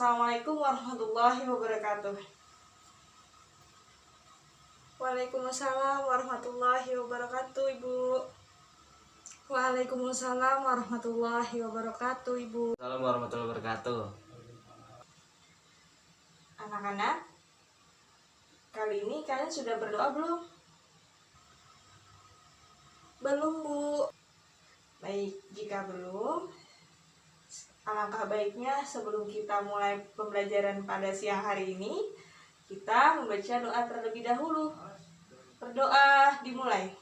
Assalamualaikum warahmatullahi wabarakatuh. Waalaikumsalam warahmatullahi wabarakatuh, Ibu. Waalaikumsalam warahmatullahi wabarakatuh, Ibu. Assalamualaikum warahmatullahi wabarakatuh. Anak-anak, kali ini kalian sudah berdoa belum? Belum, Bu. Baik, jika belum, alangkah baiknya sebelum kita mulai pembelajaran pada siang hari ini, kita membaca doa terlebih dahulu. Berdoa dimulai.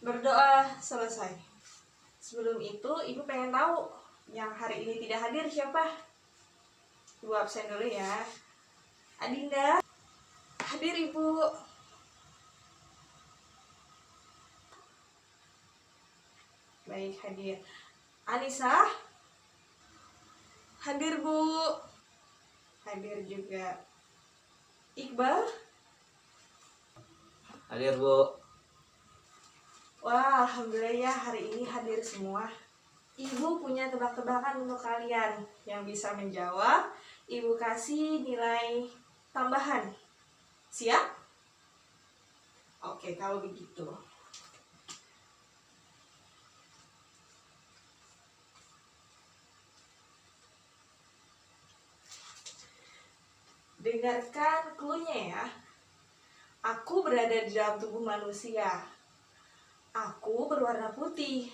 Berdoa selesai. Sebelum itu, Ibu pengen tahu yang hari ini tidak hadir siapa? Ibu absen dulu ya. Adinda, hadir Ibu. Baik, hadir. Anissa, hadir Bu. Hadir juga. Iqbal, Hadir, Bu. wah, alhamdulillah ya hari ini hadir semua. Ibu punya tebak-tebakan untuk kalian yang bisa menjawab. Ibu kasih nilai tambahan. Siap? Oke, kalau begitu. Dengarkan clue-nya ya. Aku berada di dalam tubuh manusia. Aku berwarna putih.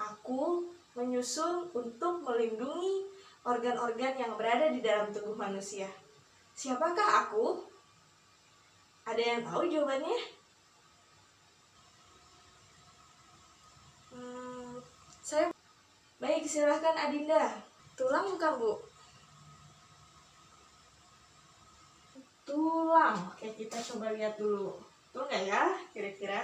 Aku menyusun untuk melindungi organ-organ yang berada di dalam tubuh manusia. Siapakah aku? Ada yang tahu jawabannya? Saya. Baik, silahkan Adinda. Tulang bukan, Bu? Tulang. Oke, kita coba lihat dulu. Betul nggak ya kira-kira?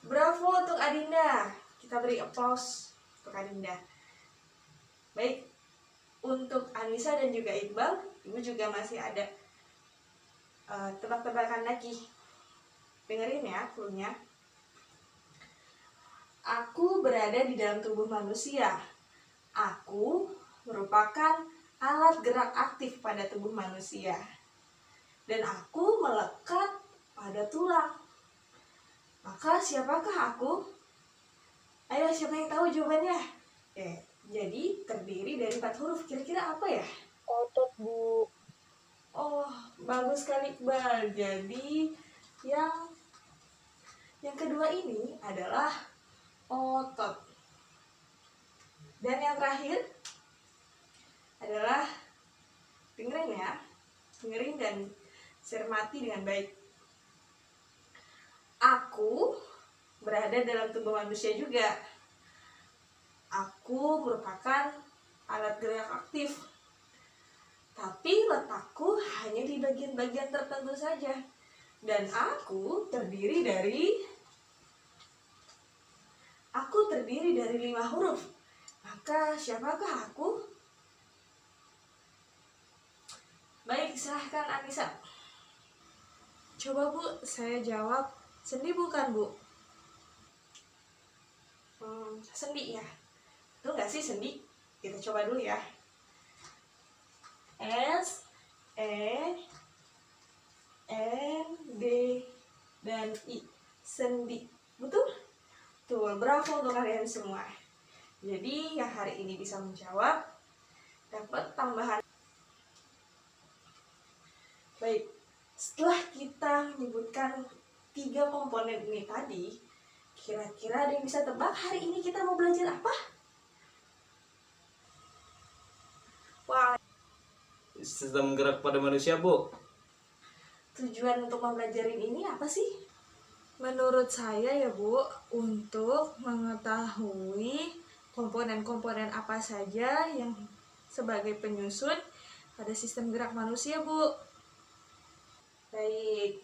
Bravo untuk Adinda. Kita beri applause untuk Adinda. Baik, untuk Anissa dan juga Iqbal, Ibu juga masih ada tebak-tebakan lagi. Dengerin ya clue-nya. Aku berada di dalam tubuh manusia. Aku merupakan alat gerak aktif pada tubuh manusia. Dan aku melekat pada tulang. Maka siapakah aku? Ayo, siapa yang tahu jawabannya? Jadi terdiri dari 4 huruf. Kira-kira apa ya? Otot, Bu. Oh, bagus sekali, Iqbal. Jadi yang kedua ini adalah otot. Dan yang terakhir adalah, dengerin ya. Dengerin dan cermati dengan baik. Aku berada dalam tubuh manusia juga. Aku merupakan alat gerak aktif. Tapi letakku hanya di bagian-bagian tertentu saja. Dan aku terdiri dari 5 huruf. Maka siapakah aku? Baik, silahkan Anissa. Coba Bu, saya jawab. Sendi bukan, Bu? Sendi ya. Itu nggak sih sendi? Kita coba dulu ya. S, E, N, D, dan I. Sendi. Betul? Tuh, bravo untuk kalian semua. Jadi yang hari ini bisa menjawab dapat tambahan. Baik, setelah kita menyebutkan 3 komponen ini tadi, kira-kira ada yang bisa tebak hari ini kita mau belajar apa? Wah, Sistem gerak pada manusia, Bu. tujuan untuk mempelajari ini apa sih? Menurut saya ya Bu, untuk mengetahui komponen-komponen apa saja yang sebagai penyusun pada sistem gerak manusia, Bu. Baik,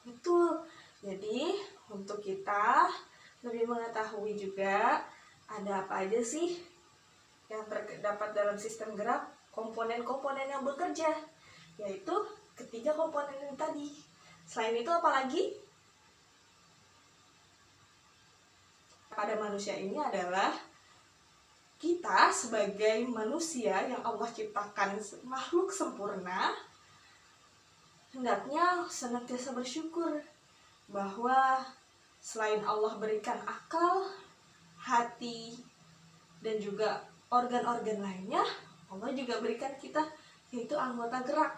betul. Jadi untuk kita lebih mengetahui juga Ada apa aja sih yang terdapat dalam sistem gerak? Komponen-komponen yang bekerja, yaitu ketiga komponen ini tadi. Selain itu apalagi? Pada manusia ini adalah kita sebagai manusia yang Allah ciptakan makhluk sempurna, hendaknya senantiasa bersyukur bahwa selain Allah berikan akal, hati, dan juga organ-organ lainnya, Allah juga berikan kita yaitu anggota gerak.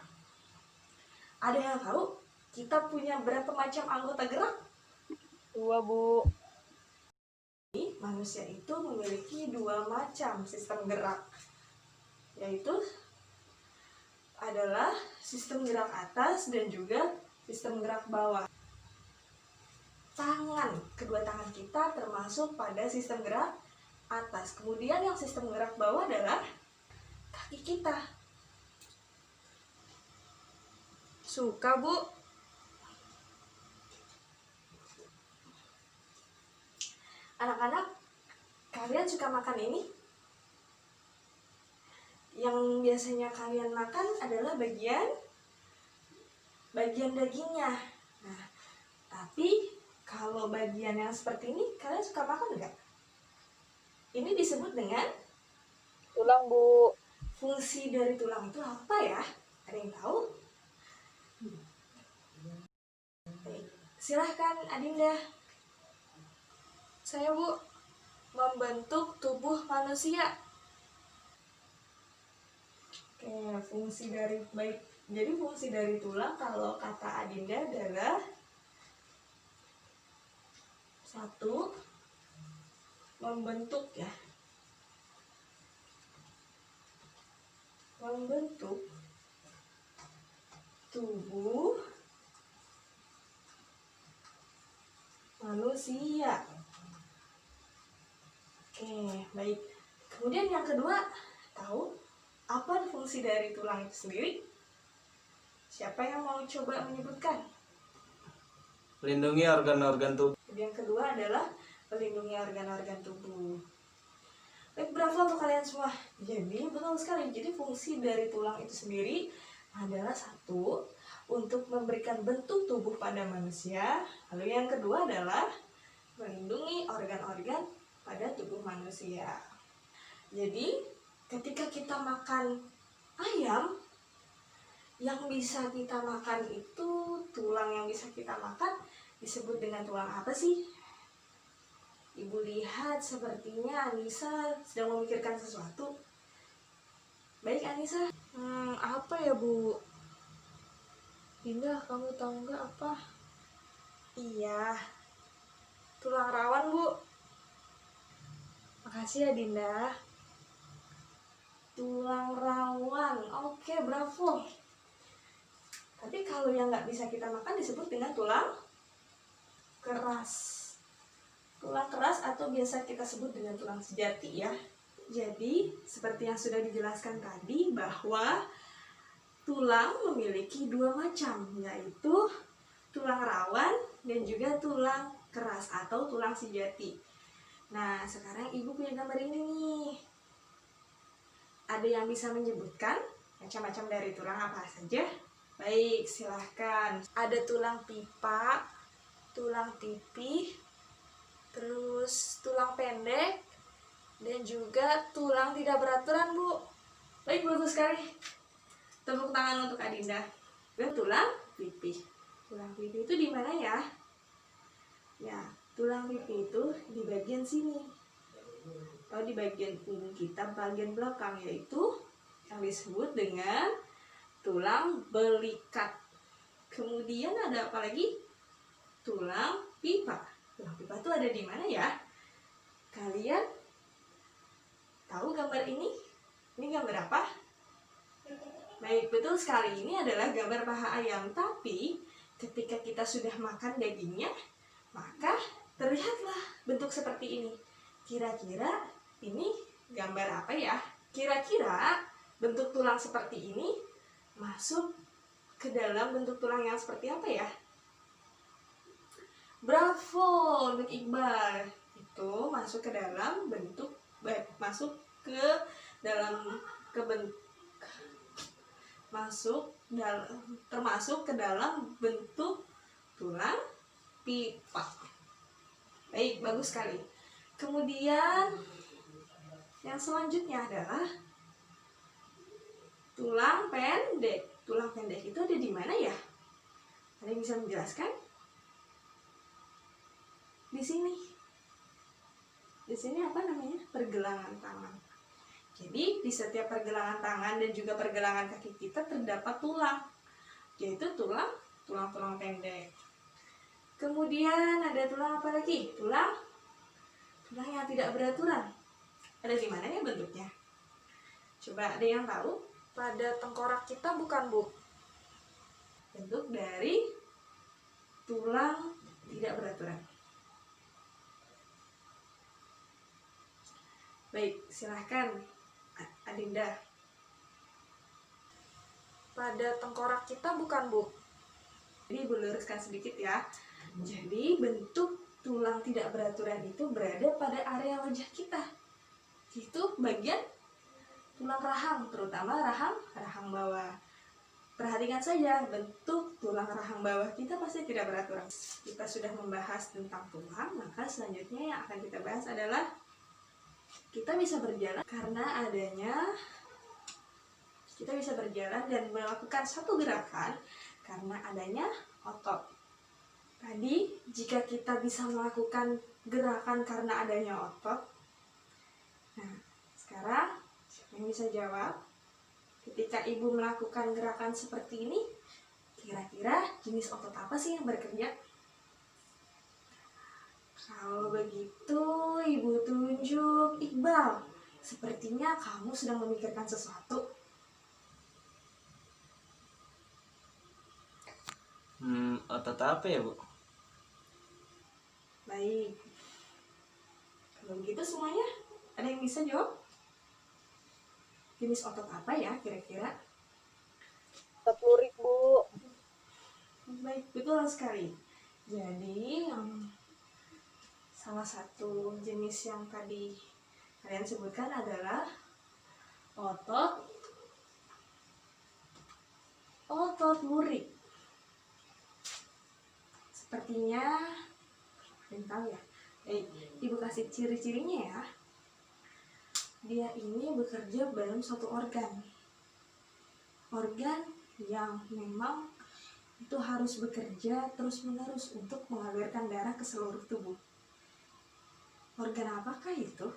Ada yang tahu kita punya berapa macam anggota gerak? 2, Bu. Manusia itu memiliki 2 macam sistem gerak, yaitu adalah sistem gerak atas dan juga sistem gerak bawah. Kedua tangan kita termasuk pada sistem gerak atas. Kemudian yang sistem gerak bawah adalah kaki kita. Suka, Bu. Anak-anak, kalian suka makan ini? Yang biasanya kalian makan adalah bagian dagingnya. Nah, tapi kalau bagian yang seperti ini, kalian suka makan nggak? Ini disebut dengan Tulang, Bu. fungsi dari tulang itu apa ya? Ada yang tahu? Baik, silahkan Adinda. Saya, Bu, membentuk tubuh manusia. Oke, jadi fungsi dari tulang kalau kata Adinda adalah 1, membentuk ya. Membentuk tubuh manusia. Oke, baik. Kemudian yang kedua, tahu apa fungsi dari tulang itu sendiri? Siapa yang mau coba menyebutkan? Melindungi organ-organ tubuh. Yang kedua adalah melindungi organ-organ tubuh. Baik, bravo untuk kalian semua. Jadi betul sekali. Jadi fungsi dari tulang itu sendiri adalah 1, untuk memberikan bentuk tubuh pada manusia. Lalu yang kedua adalah melindungi organ-organ pada tubuh manusia. Jadi ketika kita makan ayam, yang bisa kita makan itu tulang yang bisa kita makan disebut dengan tulang apa sih? Ibu lihat sepertinya Anissa sedang memikirkan sesuatu. Baik Anissa. Apa ya, Bu? Dinda, kamu tahu nggak apa? Iya, tulang rawan, Bu. Makasih ya, Dinda. Tulang rawan. Oke, bravo. Tapi kalau yang nggak bisa kita makan disebut dengan tulang keras. Tulang keras atau biasa kita sebut dengan tulang sejati ya. Jadi, seperti yang sudah dijelaskan tadi bahwa tulang memiliki 2 macam, yaitu tulang rawan dan juga tulang keras atau tulang sejati. Nah, sekarang Ibu punya gambar ini nih. Ada yang bisa menyebutkan macam-macam dari tulang apa saja? Baik, silahkan. Ada tulang pipa, tulang pipih, terus tulang pendek, dan juga tulang tidak beraturan, Bu. Baik, bagus sekali. Tepuk tangan untuk Adinda. Dan tulang pipih. Tulang pipih itu di mana ya? Ya, tulang pipih itu di bagian sini. Atau di bagian punggung kita, bagian belakang, yaitu yang disebut dengan tulang belikat. Kemudian ada apa lagi? Tulang pipa. Tulang pipa itu ada di mana ya? Kalian tahu gambar ini? Ini gambar apa? Baik, betul sekali. Ini adalah gambar paha ayam. Tapi ketika kita sudah makan dagingnya, maka terlihatlah bentuk seperti ini. Kira-kira ini gambar apa ya? Kira-kira bentuk tulang seperti ini masuk ke dalam bentuk tulang yang seperti apa ya? Bravo untuk Iqbal. itu masuk ke dalam bentuk masuk ke dalam ke ben- masuk dalam termasuk ke dalam bentuk tulang pipa. Baik, bagus sekali. Kemudian yang selanjutnya adalah tulang pendek. Tulang pendek itu ada di mana ya? Ada yang bisa menjelaskan? Di sini. Di sini apa namanya? Pergelangan tangan. Jadi di setiap pergelangan tangan dan juga pergelangan kaki kita terdapat tulang, yaitu tulang pendek. Kemudian ada tulang apa lagi? Tulang yang tidak beraturan. Ada di mana ya bentuknya? Coba ada yang tahu? Pada tengkorak kita bukan, Bu? Bentuk dari tulang tidak beraturan. Baik, silahkan Adinda. Pada tengkorak kita bukan, Bu? Jadi Ibu luruskan sedikit ya. Jadi bentuk tulang tidak beraturan itu berada pada area wajah kita. Itu bagian tulang rahang, terutama rahang bawah. Perhatikan saja, bentuk tulang rahang bawah kita pasti tidak beraturan. Kita sudah membahas tentang tulang, maka selanjutnya yang akan kita bahas adalah kita bisa berjalan dan melakukan satu gerakan karena adanya otot. Tadi jika kita bisa melakukan gerakan karena adanya otot, nah sekarang siapa yang bisa jawab? Ketika Ibu melakukan gerakan seperti ini, kira-kira jenis otot apa sih yang bekerja? Kalau begitu, Ibu tunjuk Iqbal. Sepertinya kamu sedang memikirkan sesuatu. Otot apa ya, Bu? Baik. Kalau begitu semuanya, ada yang bisa jawab? Jenis otot apa ya kira-kira? Otot lurik, Bu. Baik, betul sekali. Jadi, salah satu jenis yang tadi kalian sebutkan adalah otot lurik. Sepertinya ada yang tahu ya. Ibu kasih ciri-cirinya ya. Dia ini bekerja dalam suatu organ yang memang itu harus bekerja terus-menerus untuk mengalirkan darah ke seluruh tubuh. Organ apakah itu?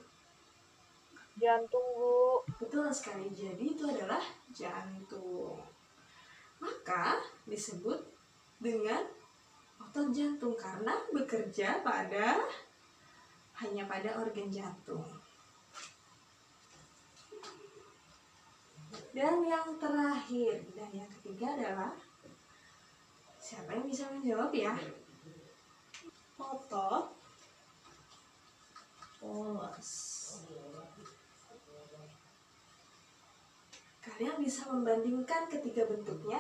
Jantung, Bu. Betul sekali, jadi itu adalah jantung. Maka disebut dengan otot jantung karena bekerja hanya pada organ jantung. Dan yang terakhir dan yang ketiga adalah, siapa yang bisa menjawab ya? Otot polos. Kalian bisa membandingkan ketiga bentuknya?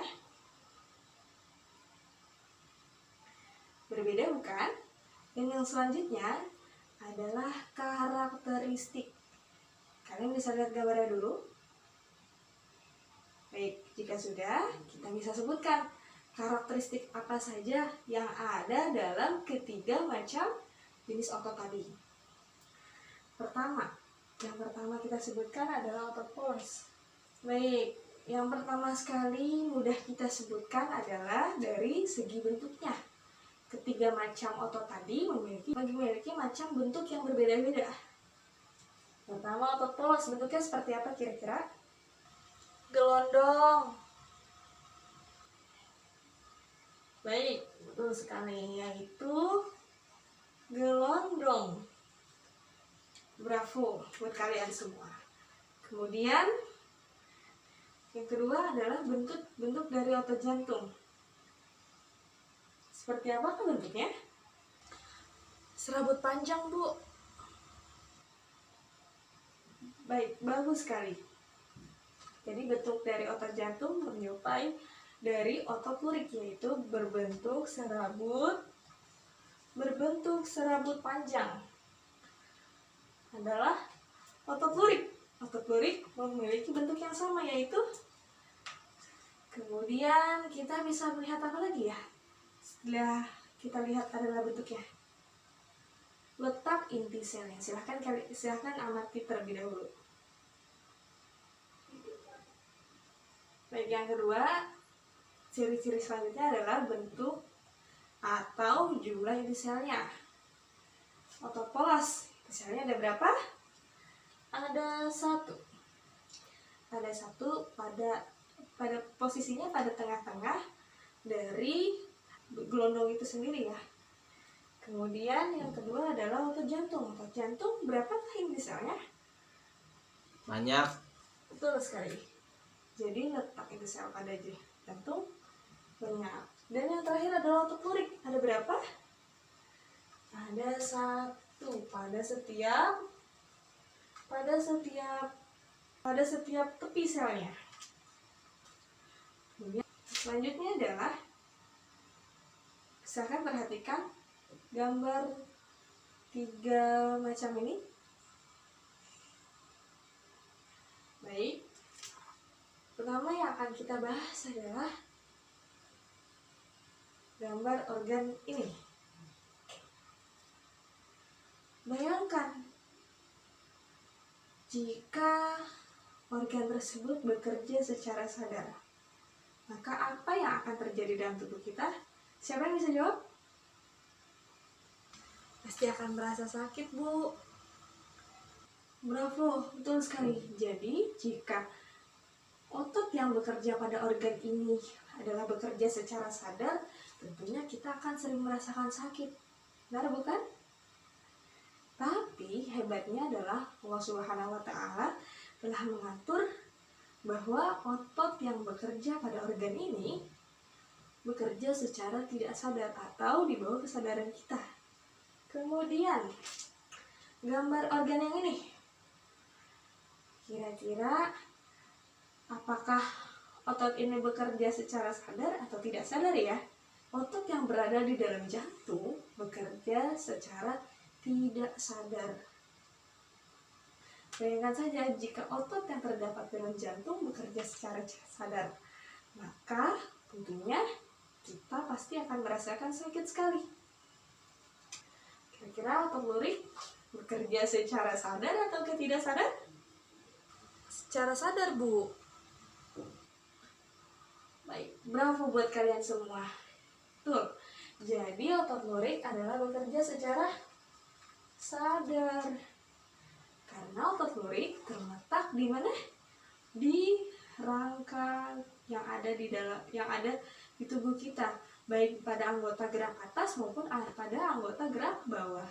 Berbeda bukan? Dan yang selanjutnya adalah karakteristik. Kalian bisa lihat gambarnya dulu. Baik, jika sudah, kita bisa sebutkan karakteristik apa saja yang ada dalam ketiga macam jenis otot tadi. Yang pertama kita sebutkan adalah otot polos. Baik, yang pertama sekali mudah kita sebutkan adalah dari segi bentuknya. Ketiga macam otot tadi memiliki macam bentuk yang berbeda-beda. Pertama, otot polos bentuknya seperti apa kira-kira? Gelondong. Baik, betul sekali, yaitu gelondong. Bravo buat kalian semua. Kemudian yang kedua adalah bentuk dari otot jantung. Seperti apa kan bentuknya? Serabut panjang, Bu. Baik, bagus sekali. Jadi bentuk dari otot jantung menyerupai dari otot lurik, yaitu berbentuk serabut panjang. adalah otot lurik. Otot lurik memiliki bentuk yang sama, yaitu kemudian kita bisa melihat apa lagi ya? Setelah kita lihat adalah bentuknya, letak inti selnya. Silahkan amati terlebih dahulu. Baik, yang kedua, ciri-ciri selanjutnya adalah bentuk atau jumlah inti selnya. Otot polos, inti selnya ada berapa? Ada 1. Ada 1 pada posisinya pada tengah-tengah dari gelondong itu sendiri ya. Kemudian yang kedua adalah otot jantung. Otot jantung berapa inti selnya? Banyak. Betul sekali. Jadi letak inti sel pada jantung banyak. Dan yang terakhir adalah otot lurik. Ada berapa? Ada 1 pada setiap tepi selnya. Kemudian selanjutnya adalah, silakan perhatikan gambar 3 macam ini. Baik, pertama yang akan kita bahas adalah gambar organ ini. Bayangkan jika organ tersebut bekerja secara sadar, maka apa yang akan terjadi dalam tubuh kita? Siapa yang bisa jawab? Pasti akan merasa sakit, Bu. Bravo, betul sekali. Jadi, jika otot yang bekerja pada organ ini adalah bekerja secara sadar, tentunya kita akan sering merasakan sakit. Benar bukan? Tapi hebatnya adalah Allah Subhanahu wa Ta'ala telah mengatur bahwa otot yang bekerja pada organ ini bekerja secara tidak sadar atau di bawah kesadaran kita. Kemudian gambar organ yang ini, kira-kira apakah otot ini bekerja secara sadar atau tidak sadar ya? Otot yang berada di dalam jantung bekerja secara tidak sadar. Bayangkan saja jika otot yang terdapat dalam jantung bekerja secara sadar, maka tentunya kita pasti akan merasakan sakit sekali. Kira-kira otot lurik bekerja secara sadar atau tidak sadar? Secara sadar, Bu. Baik, bravo buat kalian semua. Tuh, jadi otot lurik adalah bekerja secara sadar. Karena otot lurik terletak di mana? Di rangka yang ada di tubuh kita, baik pada anggota gerak atas maupun pada anggota gerak bawah.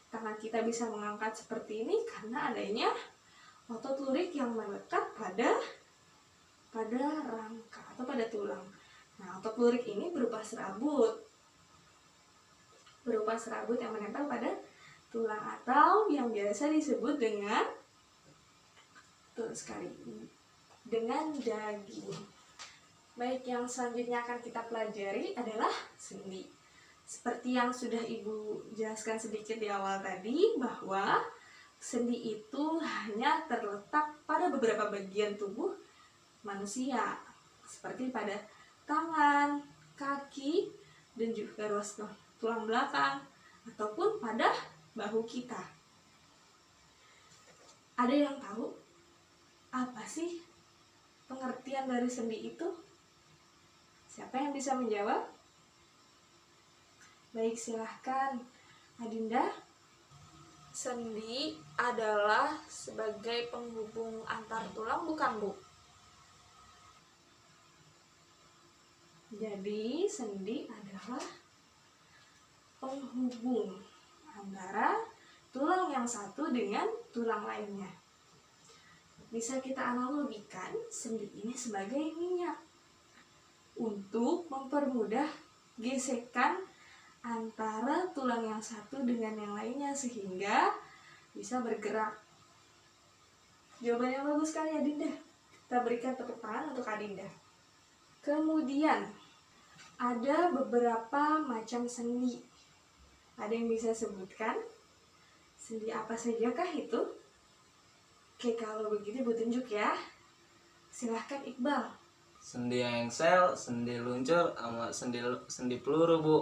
Tangan kita bisa mengangkat seperti ini karena adanya otot lurik yang melekat pada rangka atau pada tulang. Nah, otot lurik ini berupa serabut yang menempel pada tulang atau yang biasa disebut dengan daging. Baik, yang selanjutnya akan kita pelajari adalah sendi. Seperti yang sudah Ibu jelaskan sedikit di awal tadi, bahwa sendi itu hanya terletak pada beberapa bagian tubuh manusia, seperti pada tangan, kaki, dan juga ruas tulang belakang, ataupun pada bahu kita. Ada yang tahu apa sih pengertian dari sendi itu? Siapa yang bisa menjawab? Baik, silahkan Adinda. Sendi adalah sebagai penghubung antar tulang, bukan, Bu? Jadi sendi adalah penghubung antara tulang yang satu dengan tulang lainnya. Bisa kita analogikan sendi ini sebagai minyak untuk mempermudah gesekan antara tulang yang satu dengan yang lainnya sehingga bisa bergerak. Jawaban yang bagus sekali, Adinda. Kita berikan tepuk tangan untuk Adinda. Kemudian ada beberapa macam sendi. Ada yang bisa sebutkan sendi apa sajakah itu? Oke, kalau begitu Ibu tunjuk ya. Silahkan Iqbal. Sendi engsel, sendi luncur, sama sendi peluru, Bu.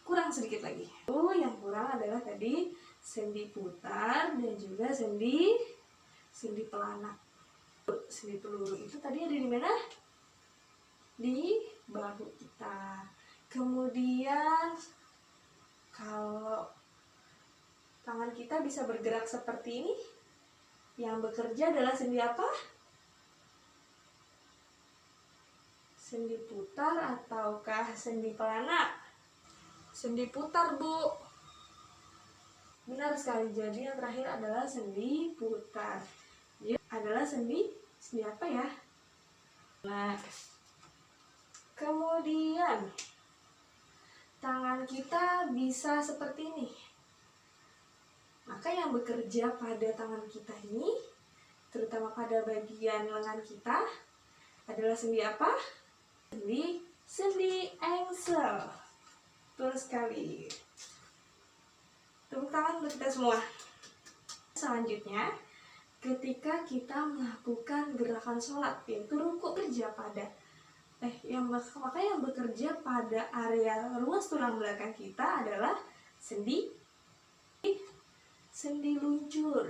Kurang sedikit lagi. Yang kurang adalah tadi sendi putar dan juga sendi pelana. Sendi peluru itu tadi ada di mana? Di bahu kita. Kemudian kalau tangan kita bisa bergerak seperti ini, yang bekerja adalah sendi apa? Sendi putar ataukah sendi pelana? Sendi putar, Bu. Benar sekali. Jadi yang terakhir adalah sendi putar. Jadi adalah sendi apa ya? Nah, kemudian tangan kita bisa seperti ini. Maka yang bekerja pada tangan kita ini, terutama pada bagian lengan kita, adalah sendi apa? Sendi engsel. Betul sekali. Tepuk tangan untuk kita semua. Selanjutnya, ketika kita melakukan gerakan sholat, yaitu rukuk, kerja pada maka yang bekerja pada area ruas tulang belakang kita adalah sendi luncur.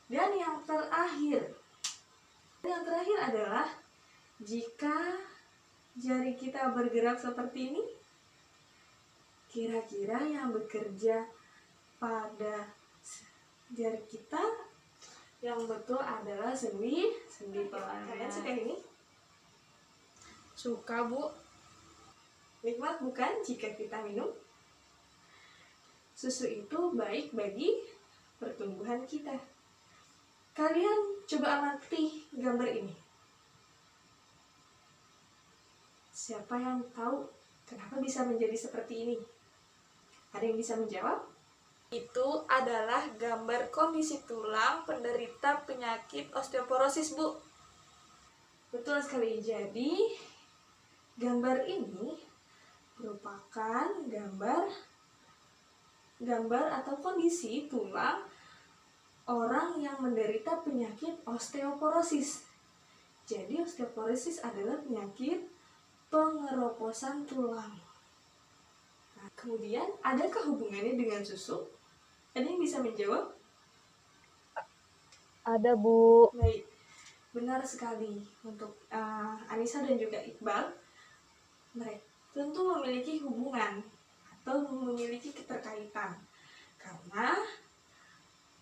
Dan yang terakhir adalah jika jari kita bergerak seperti ini, kira-kira yang bekerja pada jari kita yang betul adalah sendi pelana. Kalian suka ini? Suka, Bu. Nikmat bukan jika kita minum? Susu itu baik bagi pertumbuhan kita. Kalian coba amati gambar ini. Siapa yang tahu kenapa bisa menjadi seperti ini? Ada yang bisa menjawab? Itu adalah gambar kondisi tulang penderita penyakit osteoporosis, Bu. Betul sekali. Jadi gambar ini merupakan gambar atau kondisi tulang orang yang menderita penyakit osteoporosis. Jadi osteoporosis adalah penyakit pengeroposan tulang. Nah, kemudian adakah hubungannya dengan susu? Ada yang bisa menjawab? Ada, Bu. Baik, benar sekali. Untuk Anissa dan juga Iqbal, mereka tentu memiliki hubungan atau memiliki keterkaitan, karena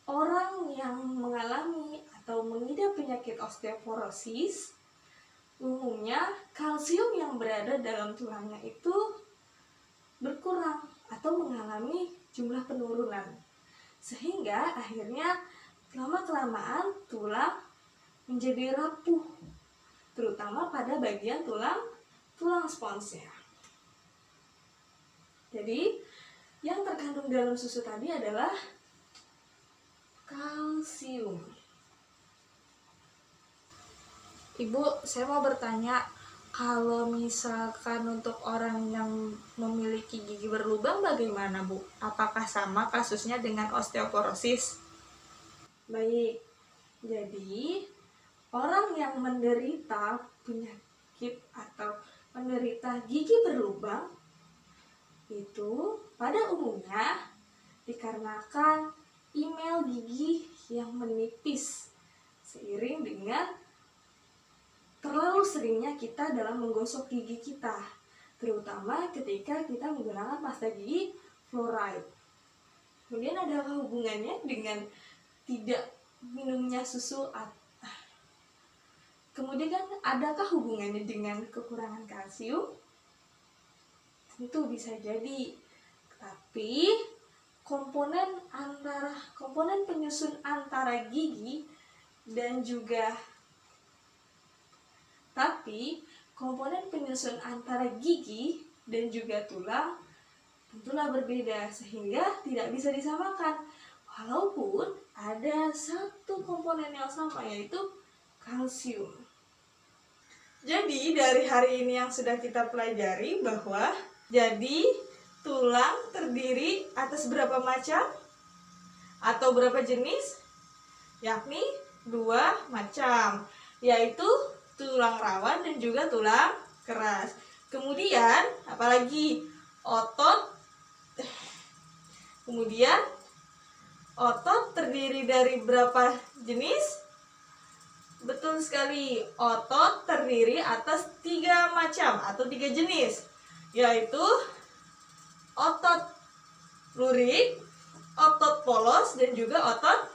orang yang mengalami atau mengidap penyakit osteoporosis umumnya kalsium yang berada dalam tulangnya itu berkurang atau mengalami jumlah penurunan, sehingga akhirnya lama-kelamaan tulang menjadi rapuh, terutama pada bagian tulang sponsnya. Jadi yang terkandung dalam susu tadi adalah kalsium. Ibu, saya mau bertanya, kalau misalkan untuk orang yang memiliki gigi berlubang bagaimana, Bu? Apakah sama kasusnya dengan osteoporosis? Baik, jadi orang yang menderita penyakit atau menderita gigi berlubang itu pada umumnya dikarenakan email gigi yang menipis seiring dengan terlalu seringnya kita dalam menggosok gigi kita, terutama ketika kita menggunakan pasta gigi fluoride. Kemudian adakah hubungannya dengan tidak minumnya susu? Kemudian kan adakah hubungannya dengan kekurangan kalsium? Tentu bisa jadi. Tapi komponen penyusun antara gigi dan juga tulang tentulah berbeda, sehingga tidak bisa disamakan. Walaupun ada satu komponen yang sama, yaitu kalsium. Jadi dari hari ini yang sudah kita pelajari bahwa jadi tulang terdiri atas berapa macam? atau berapa jenis? Yakni 2 macam, yaitu tulang rawan dan juga tulang keras. Kemudian apalagi? Kemudian otot terdiri dari berapa jenis? Betul sekali, otot terdiri atas 3 macam atau 3 jenis, yaitu otot lurik, otot polos, dan juga otot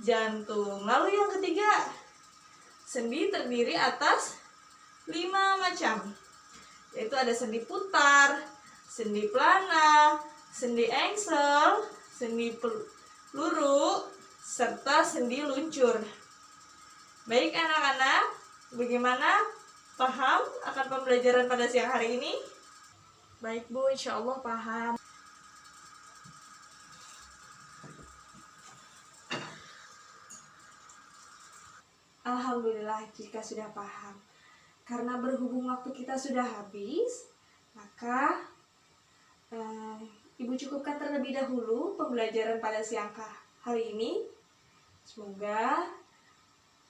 jantung. Lalu yang ketiga, sendi terdiri atas 5 macam, yaitu ada sendi putar, sendi plana, sendi engsel, sendi peluru, serta sendi luncur. Baik anak-anak, bagaimana? Paham akan pembelajaran pada siang hari ini? Baik Bu, insya Allah paham. Alhamdulillah jika sudah paham. Karena berhubung waktu kita sudah habis, maka Ibu cukupkan terlebih dahulu pembelajaran pada siang hari ini. Semoga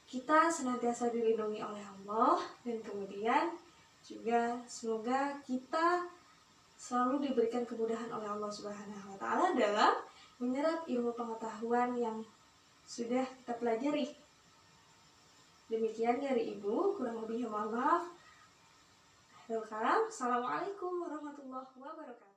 kita senantiasa dilindungi oleh Allah, dan kemudian juga semoga kita selalu diberikan kemudahan oleh Allah Subhanahu wa Ta'ala dalam menyerap ilmu pengetahuan yang sudah kita pelajari. Demikian dari Ibu, kurang lebihnya mohon maaf. Assalamualaikum warahmatullahi wabarakatuh.